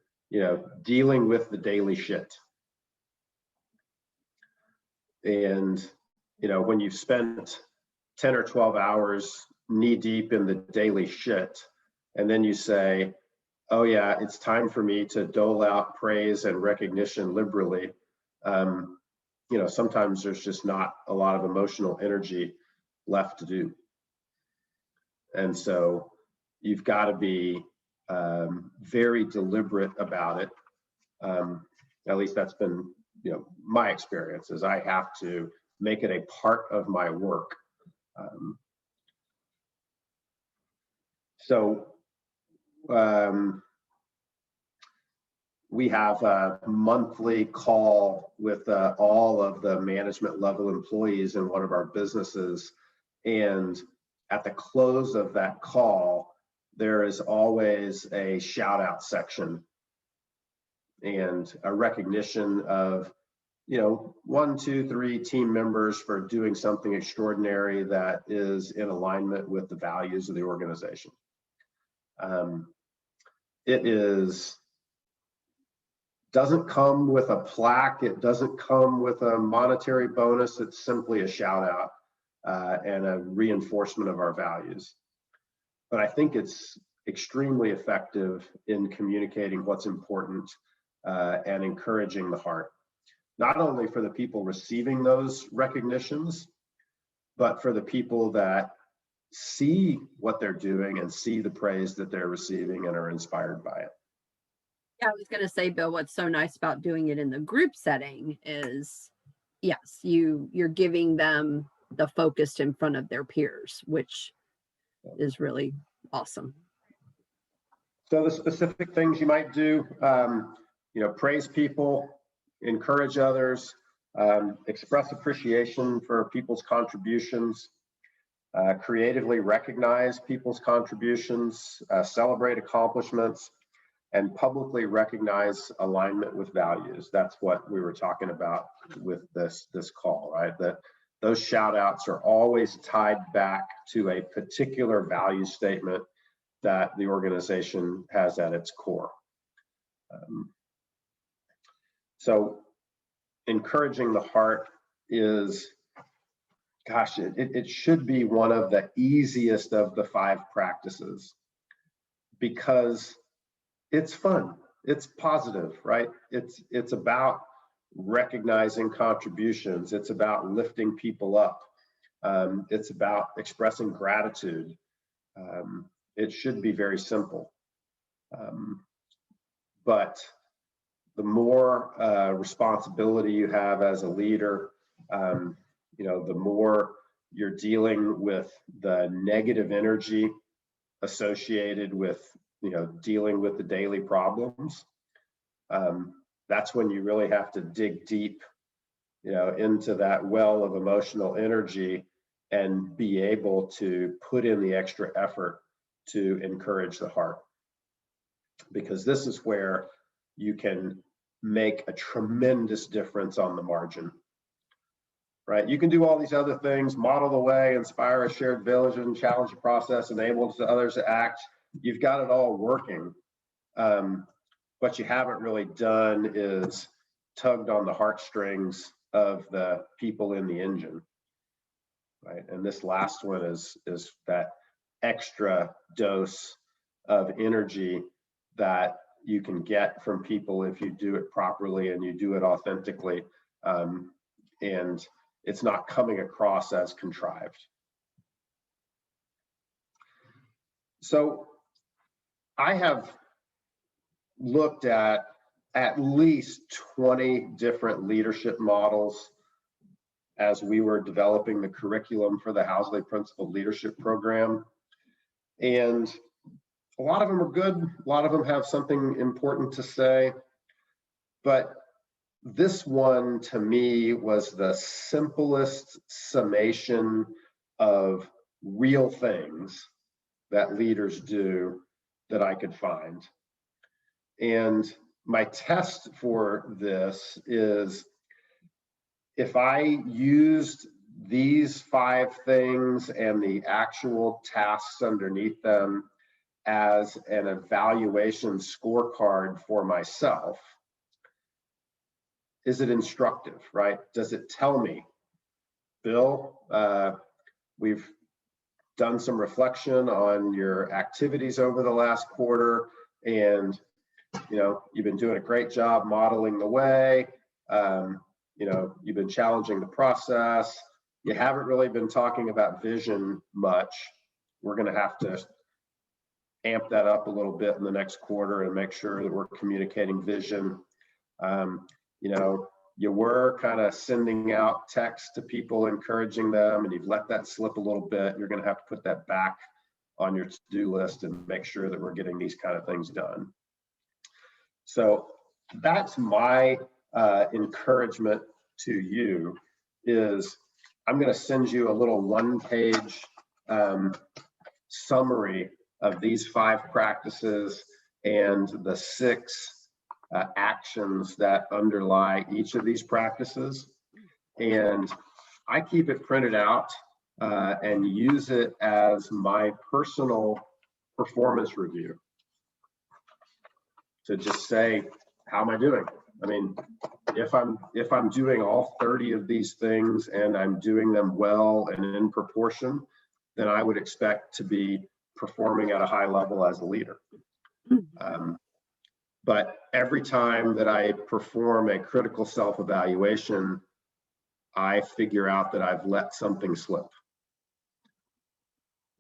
dealing with the daily shit. And, when you've spent 10 or 12 hours knee deep in the daily shit, and then you say, oh yeah, it's time for me to dole out praise and recognition liberally. Sometimes there's just not a lot of emotional energy left to do. And so you've got to be very deliberate about it. At least that's been, my experience is I have to make it a part of my work. We have a monthly call with all of the management level employees in one of our businesses. And at the close of that call, there is always a shout out section and a recognition of, 1, 2, 3 team members for doing something extraordinary that is in alignment with the values of the organization. It doesn't come with a plaque. It doesn't come with a monetary bonus. It's simply a shout out and a reinforcement of our values. But I think it's extremely effective in communicating what's important and encouraging the heart, not only for the people receiving those recognitions, but for the people that see what they're doing and see the praise that they're receiving and are inspired by it. Yeah, I was going to say, Bill, what's so nice about doing it in the group setting is, yes, you're giving them the focus in front of their peers, which is really awesome. So the specific things you might do, praise people, encourage others, express appreciation for people's contributions, creatively recognize people's contributions, celebrate accomplishments, and publicly recognize alignment with values. That's what we were talking about with this call, right? That those shout outs are always tied back to a particular value statement that the organization has at its core. So encouraging the heart is, gosh, it should be one of the easiest of the 5 practices because it's fun, it's positive, right? It's about recognizing contributions. It's about lifting people up. It's about expressing gratitude. It should be very simple. But the more responsibility you have as a leader, the more you're dealing with the negative energy associated with, dealing with the daily problems. That's when you really have to dig deep, into that well of emotional energy and be able to put in the extra effort to encourage the heart. Because this is where you can make a tremendous difference on the margin, right? You can do all these other things, model the way, inspire a shared vision, challenge the process, enable others to act. You've got it all working. What you haven't really done is tugged on the heartstrings of the people in the engine, right? And this last one is that extra dose of energy that you can get from people if you do it properly and you do it authentically, and it's not coming across as contrived. So I have looked at least 20 different leadership models as we were developing the curriculum for the Housley Principal Leadership Program. And a lot of them are good. A lot of them have something important to say. But this one, to me, was the simplest summation of real things that leaders do that I could find. And my test for this is if I used these 5 things and the actual tasks underneath them as an evaluation scorecard for myself, is it instructive, right? Does it tell me, Bill, we've done some reflection on your activities over the last quarter, and you've been doing a great job modeling the way. You've been challenging the process. You haven't really been talking about vision much. We're going to have to amp that up a little bit in the next quarter and make sure that we're communicating vision. you were kind of sending out text to people, encouraging them, and you've let that slip a little bit, you're going to have to put that back on your to-do list and make sure that we're getting these kind of things done. So that's my encouragement to you is I'm going to send you a little one-page summary of these 5 practices and the 6 actions that underlie each of these practices. And I keep it printed out and use it as my personal performance review to just say, how am I doing? I mean, if I'm doing all 30 of these things and I'm doing them well and in proportion, then I would expect to be performing at a high level as a leader. But every time that I perform a critical self-evaluation, I figure out that I've let something slip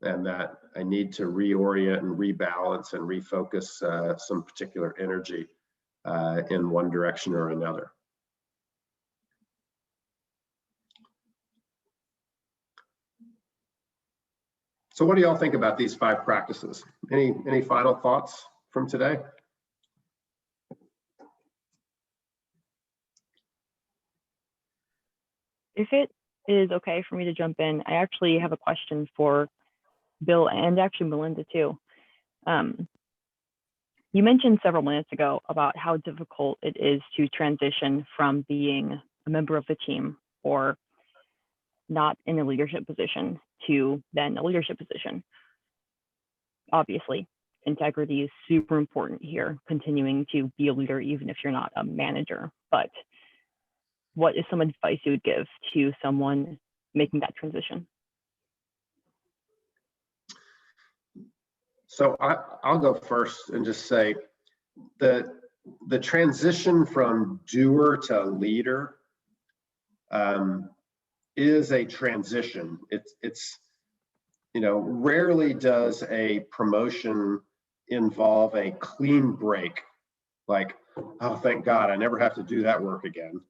and that I need to reorient and rebalance and refocus some particular energy in one direction or another. So what do y'all think about these 5 practices? Any final thoughts from today? If it is okay for me to jump in, I actually have a question for Bill and actually Melinda too. You mentioned several minutes ago about how difficult it is to transition from being a member of the team or not in a leadership position to then a leadership position. Obviously, integrity is super important here, continuing to be a leader even if you're not a manager. But what is some advice you would give to someone making that transition? So I'll go first and just say the transition from doer to leader is a transition. It's rarely does a promotion involve a clean break, like, oh, thank God, I never have to do that work again.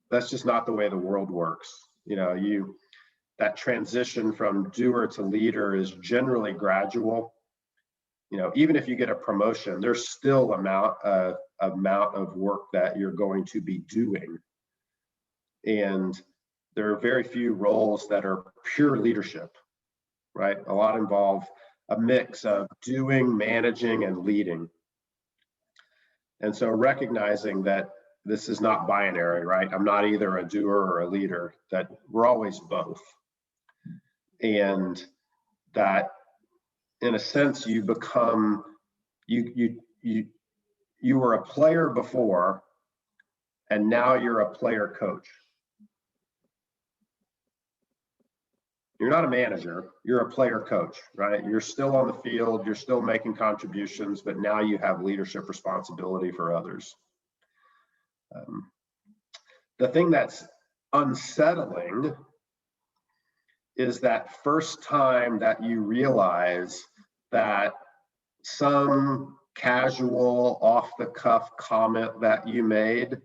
That's just not the way the world works. That transition from doer to leader is generally gradual. Even if you get a promotion, there's still amount of work that you're going to be doing. And there are very few roles that are pure leadership, right? A lot involve a mix of doing, managing, and leading. And so recognizing that this is not binary, right? I'm not either a doer or a leader, that we're always both. And that in a sense you become, you were a player before, and now you're a player coach. You're not a manager, you're a player coach, right? You're still on the field, you're still making contributions, but now you have leadership responsibility for others. The thing that's unsettling is that first time that you realize that some casual, off-the-cuff comment that you made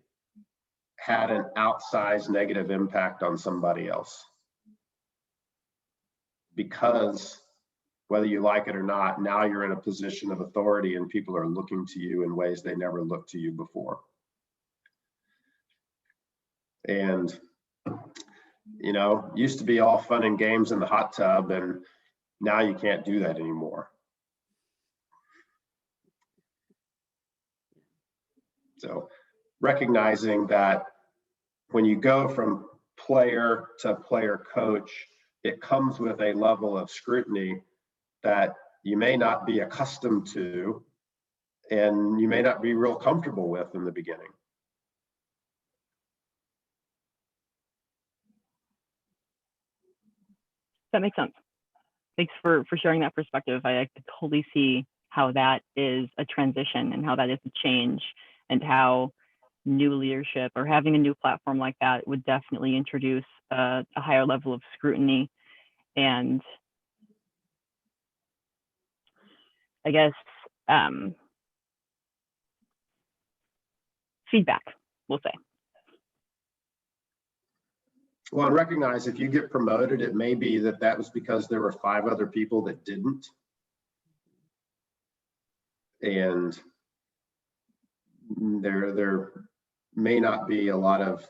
had an outsized negative impact on somebody else. Because whether you like it or not, now you're in a position of authority and people are looking to you in ways they never looked to you before. And used to be all fun and games in the hot tub, and now you can't do that anymore. So recognizing that when you go from player to player coach, it comes with a level of scrutiny that you may not be accustomed to and you may not be real comfortable with in the beginning. That makes sense. Thanks for sharing that perspective. I could totally see how that is a transition and how that is a change, and how new leadership or having a new platform like that would definitely introduce a higher level of scrutiny and I guess feedback, we'll say. Well, and recognize if you get promoted, it may be that that was because there were 5 other people that didn't. And there may not be a lot of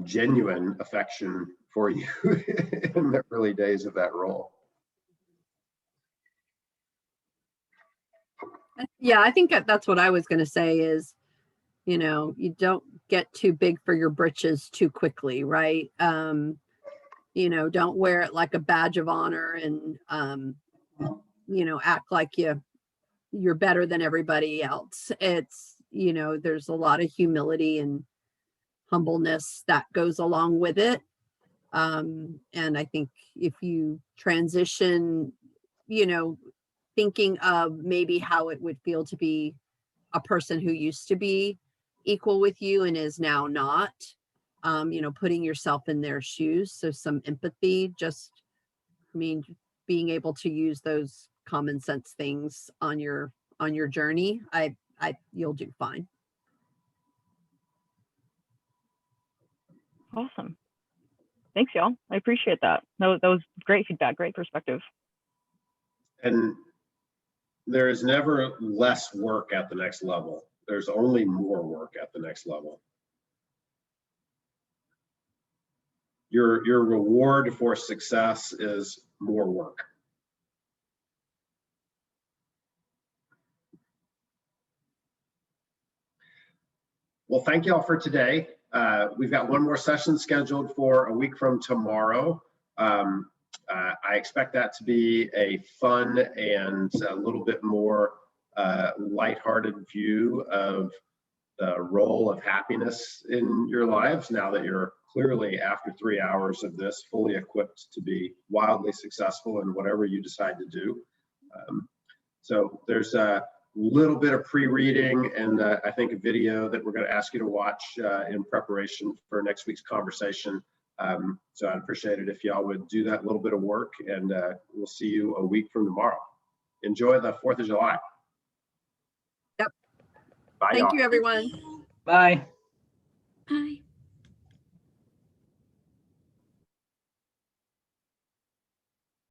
genuine affection for you in the early days of that role. Yeah, I think that's what I was going to say is, you know, you don't get too big for your britches too quickly, right? You know, don't wear it like a badge of honor and, you know, act like you're better than everybody else. It's, you know, there's a lot of humility and humbleness that goes along with it. And I think if you transition, you know, thinking of maybe how it would feel to be a person who used to be equal with you and is now not, you know, putting yourself in their shoes. So some empathy, just, I mean, being able to use those common sense things on your journey, you'll do fine. Awesome. Thanks, y'all. I appreciate that. That was great feedback, great perspective. And there is never less work at the next level. There's only more work at the next level. Your reward for success is more work. Well, thank you all for today. We've got one more session scheduled for a week from tomorrow. I expect that to be a fun and a little bit more lighthearted view of the role of happiness in your lives now that you're clearly, after 3 hours of this, fully equipped to be wildly successful in whatever you decide to do. So there's a little bit of pre-reading and I think a video that we're going to ask you to watch in preparation for next week's conversation. So I'd appreciate it if y'all would do that little bit of work, and we'll see you a week from tomorrow. Enjoy the 4th of July. Yep. Bye, Thank y'all. you, everyone. Bye. Bye.